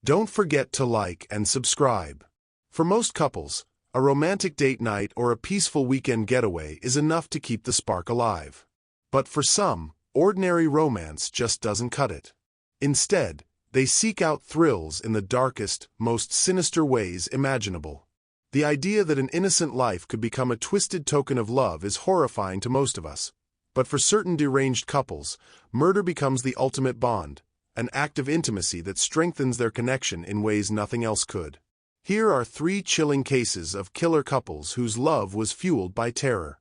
Don't forget to like and subscribe. For most couples, a romantic date night or a peaceful weekend getaway is enough to keep the spark alive. But for some, ordinary romance just doesn't cut it. Instead, they seek out thrills in the darkest, most sinister ways imaginable. The idea that an innocent life could become a twisted token of love is horrifying to most of us. But for certain deranged couples, murder becomes the ultimate bond, an act of intimacy that strengthens their connection in ways nothing else could. Here are 3 chilling cases of killer couples whose love was fueled by terror.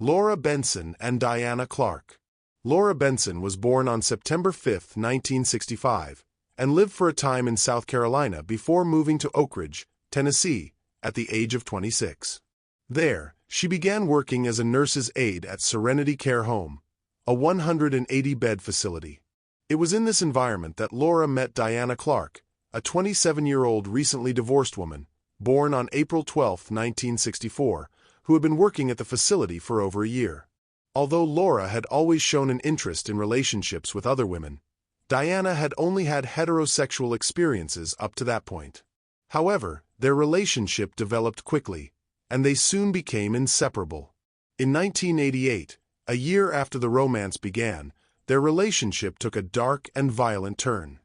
Laura Benson and Diana Clark. Laura Benson was born on September 5, 1965, and lived for a time in South Carolina before moving to Oak Ridge, Tennessee, at the age of 26. There, she began working as a nurse's aide at Serenity Care Home, a 180-bed facility. It was in this environment that Laura met Diana Clark, a 27-year-old recently divorced woman, born on April 12, 1964, who had been working at the facility for over a year. Although Laura had always shown an interest in relationships with other women, Diana had only had heterosexual experiences up to that point. However, their relationship developed quickly, and they soon became inseparable. In 1988, a year after the romance began, their relationship took a dark and violent turn.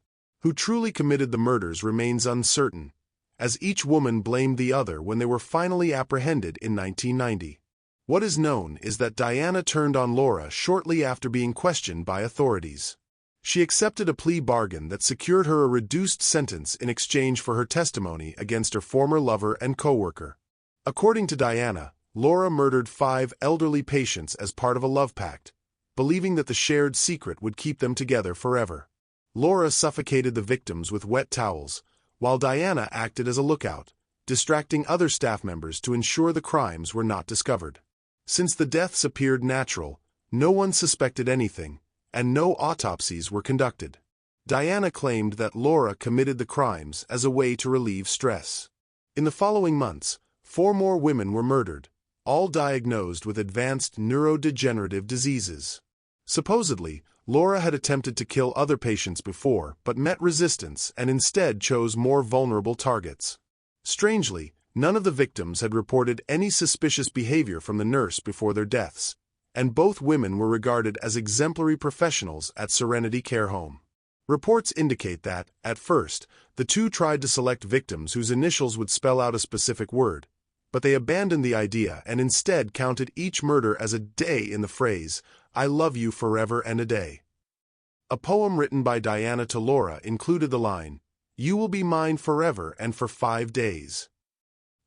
Who truly committed the murders remains uncertain, as each woman blamed the other when they were finally apprehended in 1990. What is known is that Diana turned on Laura shortly after being questioned by authorities. She accepted a plea bargain that secured her a reduced sentence in exchange for her testimony against her former lover and co-worker. According to Diana, Laura murdered 5 elderly patients as part of a love pact, believing that the shared secret would keep them together forever. Laura suffocated the victims with wet towels, while Diana acted as a lookout, distracting other staff members to ensure the crimes were not discovered. Since the deaths appeared natural, no one suspected anything, and no autopsies were conducted. Diana claimed that Laura committed the crimes as a way to relieve stress. In the following months, 4 more women were murdered, all diagnosed with advanced neurodegenerative diseases. Supposedly, Laura had attempted to kill other patients before but met resistance and instead chose more vulnerable targets. Strangely, none of the victims had reported any suspicious behavior from the nurse before their deaths, and both women were regarded as exemplary professionals at Serenity Care Home. Reports indicate that, at first, the two tried to select victims whose initials would spell out a specific word, but they abandoned the idea and instead counted each murder as a day in the phrase, "I love you forever and a day." A poem written by Diana to Laura included the line, "You will be mine forever and for 5 days."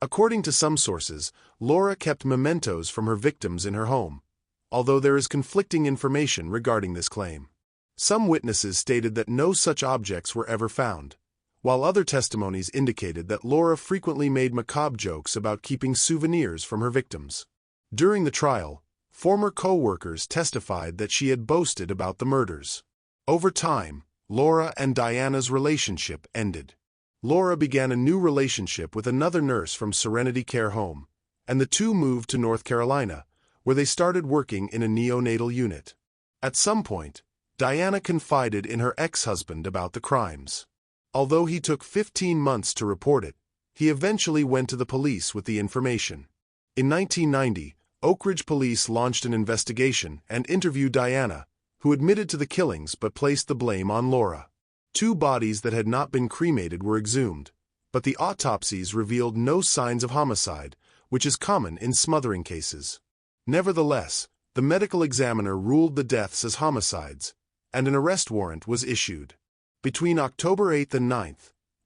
According to some sources, Laura kept mementos from her victims in her home, although there is conflicting information regarding this claim. Some witnesses stated that no such objects were ever found, while other testimonies indicated that Laura frequently made macabre jokes about keeping souvenirs from her victims. During the trial, former co-workers testified that she had boasted about the murders. Over time, Laura and Diana's relationship ended. Laura began a new relationship with another nurse from Serenity Care Home, and the two moved to North Carolina, where they started working in a neonatal unit. At some point, Diana confided in her ex-husband about the crimes. Although he took 15 months to report it, he eventually went to the police with the information. In 1990, Oak Ridge police launched an investigation and interviewed Diana, who admitted to the killings but placed the blame on Laura. 2 bodies that had not been cremated were exhumed, but the autopsies revealed no signs of homicide, which is common in smothering cases. Nevertheless, the medical examiner ruled the deaths as homicides, and an arrest warrant was issued. Between October 8 and 9,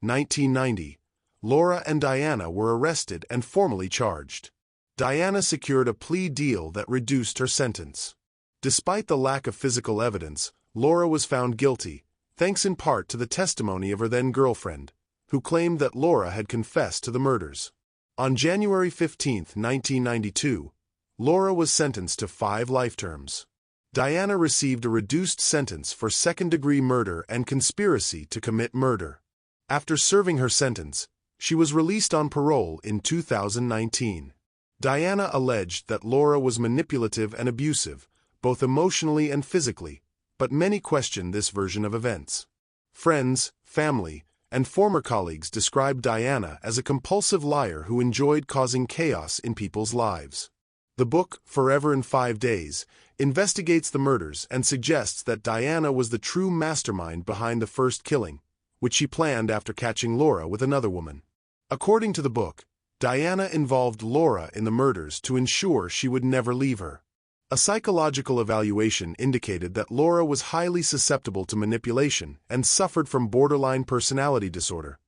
1990, Laura and Diana were arrested and formally charged. Diana secured a plea deal that reduced her sentence. Despite the lack of physical evidence, Laura was found guilty, thanks in part to the testimony of her then-girlfriend, who claimed that Laura had confessed to the murders. On January 15, 1992, Laura was sentenced to 5 life terms. Diana received a reduced sentence for second-degree murder and conspiracy to commit murder. After serving her sentence, she was released on parole in 2019. Diana alleged that Laura was manipulative and abusive, both emotionally and physically, but many questioned this version of events. Friends, family, and former colleagues described Diana as a compulsive liar who enjoyed causing chaos in people's lives. The book, Forever in 5 Days, investigates the murders and suggests that Diana was the true mastermind behind the first killing, which she planned after catching Laura with another woman. According to the book, Diana involved Laura in the murders to ensure she would never leave her. A psychological evaluation indicated that Laura was highly susceptible to manipulation and suffered from borderline personality disorder,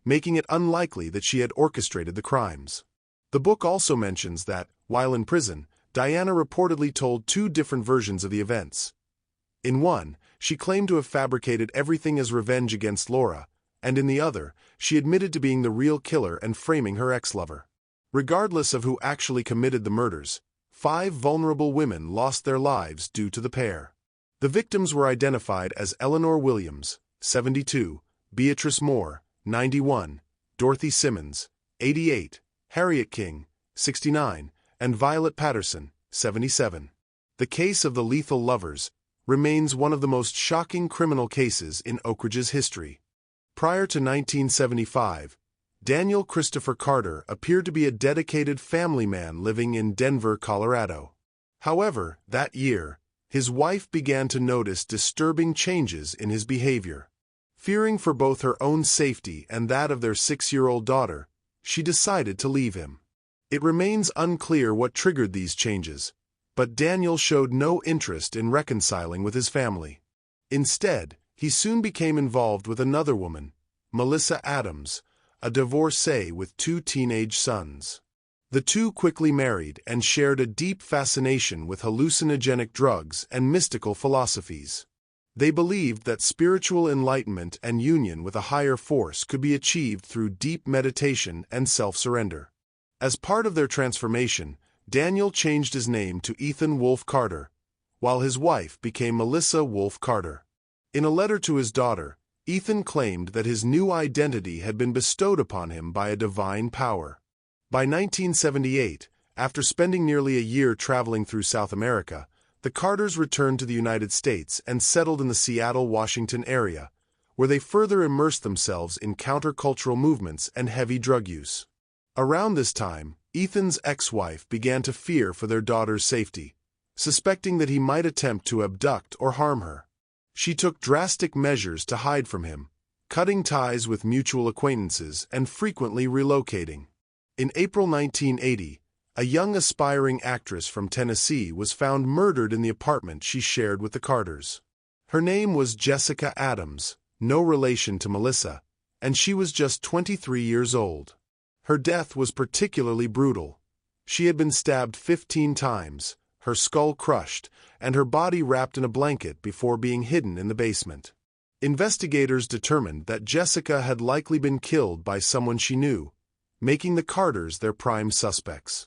making it unlikely that she had orchestrated the crimes. The book also mentions that, while in prison, Diana reportedly told 2 different versions of the events. In one, she claimed to have fabricated everything as revenge against Laura, and in the other, she admitted to being the real killer and framing her ex-lover. Regardless of who actually committed the murders, 5 vulnerable women lost their lives due to the pair. The victims were identified as Eleanor Williams, 72, Beatrice Moore, 91, Dorothy Simmons, 88, Harriet King, 69, and Violet Patterson, 77. The case of the lethal lovers remains one of the most shocking criminal cases in Oak Ridge's history. Prior to 1975, Daniel Christopher Carter appeared to be a dedicated family man living in Denver, Colorado. However, that year, his wife began to notice disturbing changes in his behavior. Fearing for both her own safety and that of their 6-year-old daughter, she decided to leave him. It remains unclear what triggered these changes, but Daniel showed no interest in reconciling with his family. Instead, he soon became involved with another woman, Melissa Adams, a divorcee with 2 teenage sons. The two quickly married and shared a deep fascination with hallucinogenic drugs and mystical philosophies. They believed that spiritual enlightenment and union with a higher force could be achieved through deep meditation and self-surrender. As part of their transformation, Daniel changed his name to Ethan Wolfe Carter, while his wife became Melissa Wolfe Carter. In a letter to his daughter, Ethan claimed that his new identity had been bestowed upon him by a divine power. By 1978, after spending nearly a year traveling through South America, the Carters returned to the United States and settled in the Seattle, Washington area, where they further immersed themselves in countercultural movements and heavy drug use. Around this time, Ethan's ex-wife began to fear for their daughter's safety, suspecting that he might attempt to abduct or harm her. She took drastic measures to hide from him, cutting ties with mutual acquaintances and frequently relocating. In April 1980, a young aspiring actress from Tennessee was found murdered in the apartment she shared with the Carters. Her name was Jessica Adams, no relation to Melissa, and she was just 23 years old. Her death was particularly brutal. She had been stabbed 15 times, her skull crushed, and her body wrapped in a blanket before being hidden in the basement. Investigators determined that Jessica had likely been killed by someone she knew, making the Carters their prime suspects.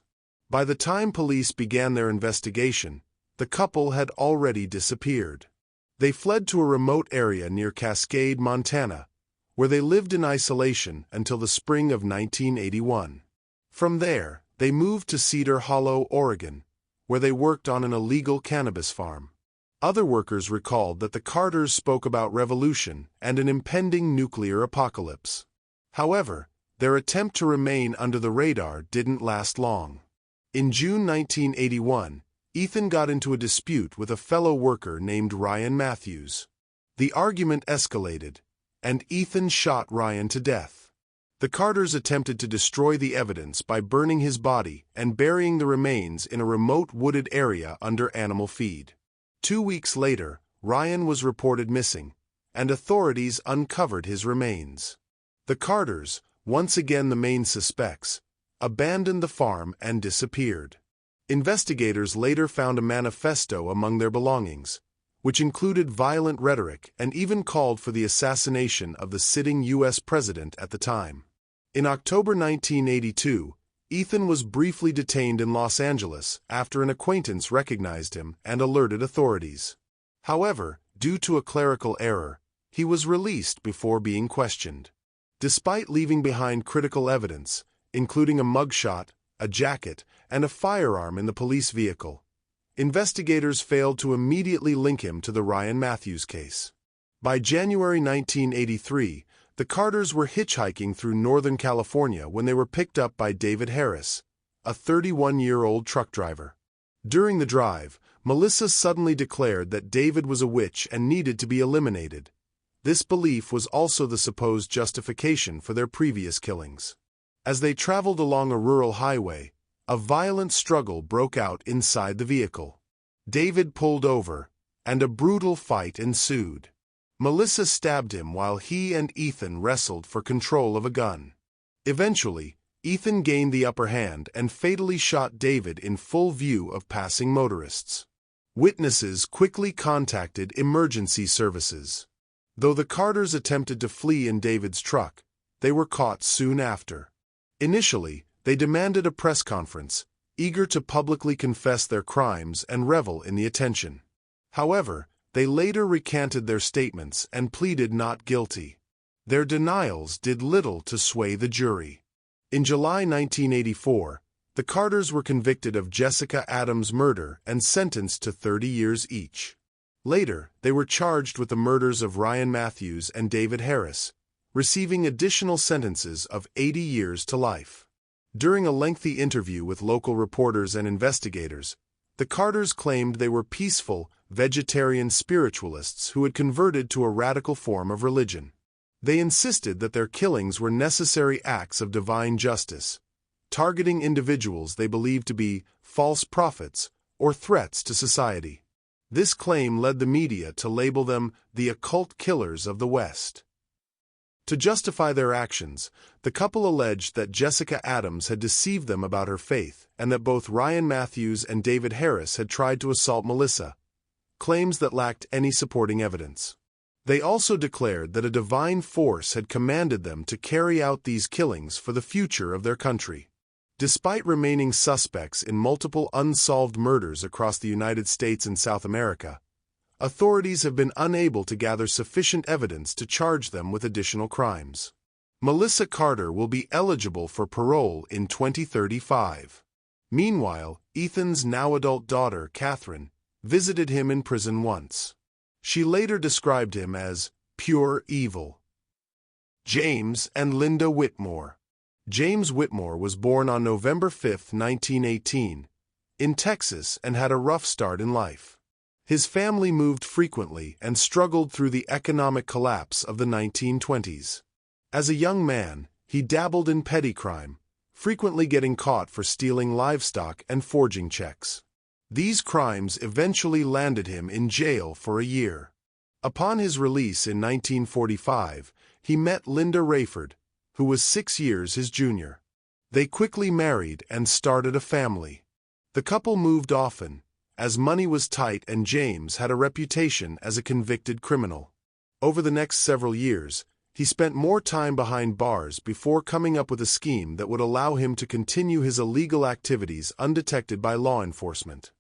By the time police began their investigation, the couple had already disappeared. They fled to a remote area near Cascade, Montana, where they lived in isolation until the spring of 1981. From there, they moved to Cedar Hollow, Oregon, where they worked on an illegal cannabis farm. Other workers recalled that the Carters spoke about revolution and an impending nuclear apocalypse. However, their attempt to remain under the radar didn't last long. In June 1981, Ethan got into a dispute with a fellow worker named Ryan Matthews. The argument escalated, and Ethan shot Ryan to death. The Carters attempted to destroy the evidence by burning his body and burying the remains in a remote wooded area under animal feed. 2 weeks later, Ryan was reported missing, and authorities uncovered his remains. The Carters, once again the main suspects, abandoned the farm and disappeared. Investigators later found a manifesto among their belongings, which included violent rhetoric and even called for the assassination of the sitting U.S. president at the time. In October 1982, Ethan was briefly detained in Los Angeles after an acquaintance recognized him and alerted authorities. However, due to a clerical error, he was released before being questioned. Despite leaving behind critical evidence, including a mugshot, a jacket, and a firearm in the police vehicle, investigators failed to immediately link him to the Ryan Matthews case. By January 1983, The Carters were hitchhiking through Northern California when they were picked up by David Harris, a 31-year-old truck driver. During the drive, Melissa suddenly declared that David was a witch and needed to be eliminated. This belief was also the supposed justification for their previous killings. As they traveled along a rural highway, a violent struggle broke out inside the vehicle. David pulled over, and a brutal fight ensued. Melissa stabbed him while he and Ethan wrestled for control of a gun. Eventually, Ethan gained the upper hand and fatally shot David in full view of passing motorists. Witnesses quickly contacted emergency services. Though the Carters attempted to flee in David's truck, they were caught soon after. Initially, they demanded a press conference, eager to publicly confess their crimes and revel in the attention. However, they later recanted their statements and pleaded not guilty. Their denials did little to sway the jury. In July 1984, the Carters were convicted of Jessica Adams' murder and sentenced to 30 years each. Later, they were charged with the murders of Ryan Matthews and David Harris, receiving additional sentences of 80 years to life. During a lengthy interview with local reporters and investigators, the Carters claimed they were peaceful, vegetarian spiritualists who had converted to a radical form of religion. They insisted that their killings were necessary acts of divine justice, targeting individuals they believed to be false prophets or threats to society. This claim led the media to label them the occult killers of the West. To justify their actions, the couple alleged that Jessica Adams had deceived them about her faith and that both Ryan Matthews and David Harris had tried to assault Melissa, claims that lacked any supporting evidence. They also declared that a divine force had commanded them to carry out these killings for the future of their country. Despite remaining suspects in multiple unsolved murders across the United States and South America, authorities have been unable to gather sufficient evidence to charge them with additional crimes. Melissa Carter will be eligible for parole in 2035. Meanwhile, Ethan's now-adult daughter, Catherine, visited him in prison once. She later described him as pure evil. James and Linda Whitmore. James Whitmore was born on November 5, 1918, in Texas and had a rough start in life. His family moved frequently and struggled through the economic collapse of the 1920s. As a young man, he dabbled in petty crime, frequently getting caught for stealing livestock and forging checks. These crimes eventually landed him in jail for a year. Upon his release in 1945, he met Linda Rayford, who was 6 years his junior. They quickly married and started a family. The couple moved often, as money was tight and James had a reputation as a convicted criminal. Over the next several years, he spent more time behind bars before coming up with a scheme that would allow him to continue his illegal activities undetected by law enforcement.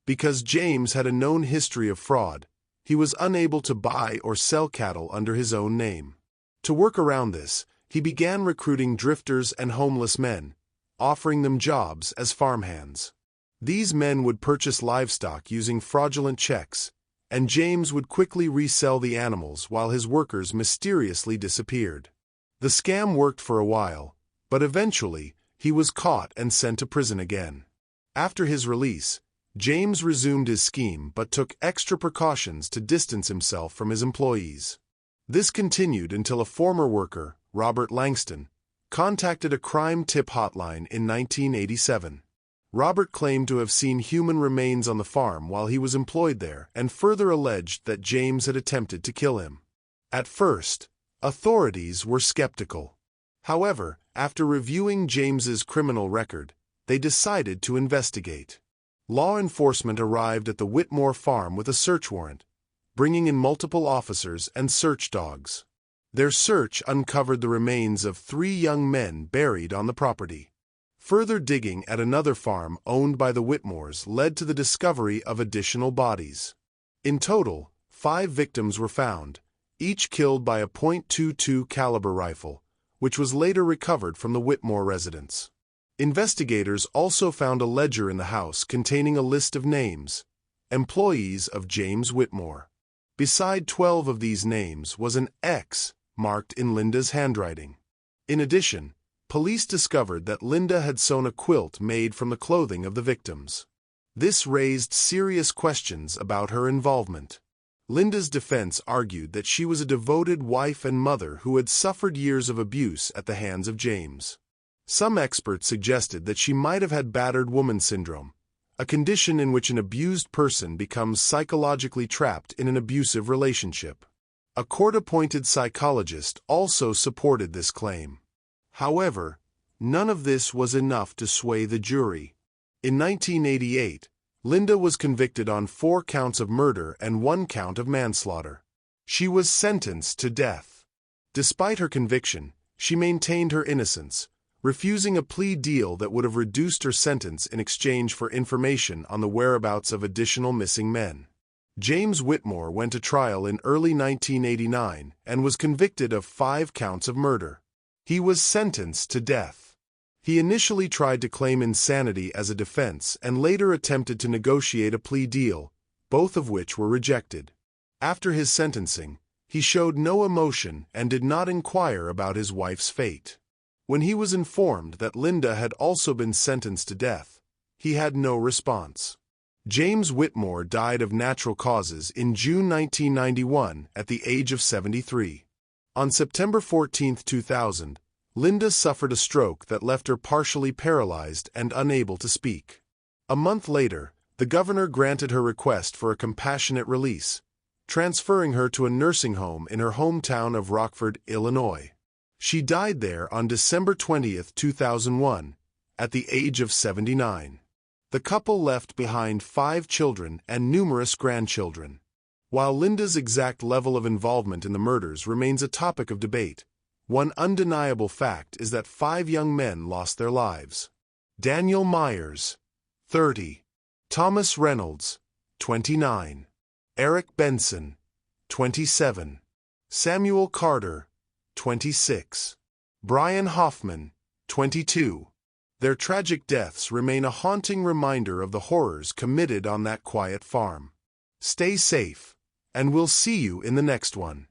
Because James had a known history of fraud, he was unable to buy or sell cattle under his own name. To work around this, he began recruiting drifters and homeless men, offering them jobs as farmhands. These men would purchase livestock using fraudulent checks, and James would quickly resell the animals while his workers mysteriously disappeared. The scam worked for a while, but eventually, he was caught and sent to prison again. After his release, James resumed his scheme but took extra precautions to distance himself from his employees. This continued until a former worker, Robert Langston, contacted a crime tip hotline in 1987. Robert claimed to have seen human remains on the farm while he was employed there and further alleged that James had attempted to kill him. At first, authorities were skeptical. However, after reviewing James's criminal record, they decided to investigate. Law enforcement arrived at the Whitmore farm with a search warrant, bringing in multiple officers and search dogs. Their search uncovered the remains of 3 young men buried on the property. Further digging at another farm owned by the Whitmores led to the discovery of additional bodies. In total, 5 victims were found, each killed by a .22 caliber rifle, which was later recovered from the Whitmore residence. Investigators also found a ledger in the house containing a list of names, employees of James Whitmore. Beside 12 of these names was an X marked in Linda's handwriting. In addition, police discovered that Linda had sewn a quilt made from the clothing of the victims. This raised serious questions about her involvement. Linda's defense argued that she was a devoted wife and mother who had suffered years of abuse at the hands of James. Some experts suggested that she might have had battered woman syndrome, a condition in which an abused person becomes psychologically trapped in an abusive relationship. A court-appointed psychologist also supported this claim. However, none of this was enough to sway the jury. In 1988, Linda was convicted on 4 counts of murder and 1 count of manslaughter. She was sentenced to death. Despite her conviction, she maintained her innocence, refusing a plea deal that would have reduced her sentence in exchange for information on the whereabouts of additional missing men. James Whitmore went to trial in early 1989 and was convicted of 5 counts of murder. He was sentenced to death. He initially tried to claim insanity as a defense and later attempted to negotiate a plea deal, both of which were rejected. After his sentencing, he showed no emotion and did not inquire about his wife's fate. When he was informed that Linda had also been sentenced to death, he had no response. James Whitmore died of natural causes in June 1991 at the age of 73. On September 14, 2000, Linda suffered a stroke that left her partially paralyzed and unable to speak. A month later, the governor granted her request for a compassionate release, transferring her to a nursing home in her hometown of Rockford, Illinois. She died there on December 20, 2001, at the age of 79. The couple left behind 5 children and numerous grandchildren. While Linda's exact level of involvement in the murders remains a topic of debate, one undeniable fact is that 5 young men lost their lives. Daniel Myers, 30. Thomas Reynolds, 29. Eric Benson, 27. Samuel Carter, 26. Brian Hoffman, 22. Their tragic deaths remain a haunting reminder of the horrors committed on that quiet farm. Stay safe, and we'll see you in the next one.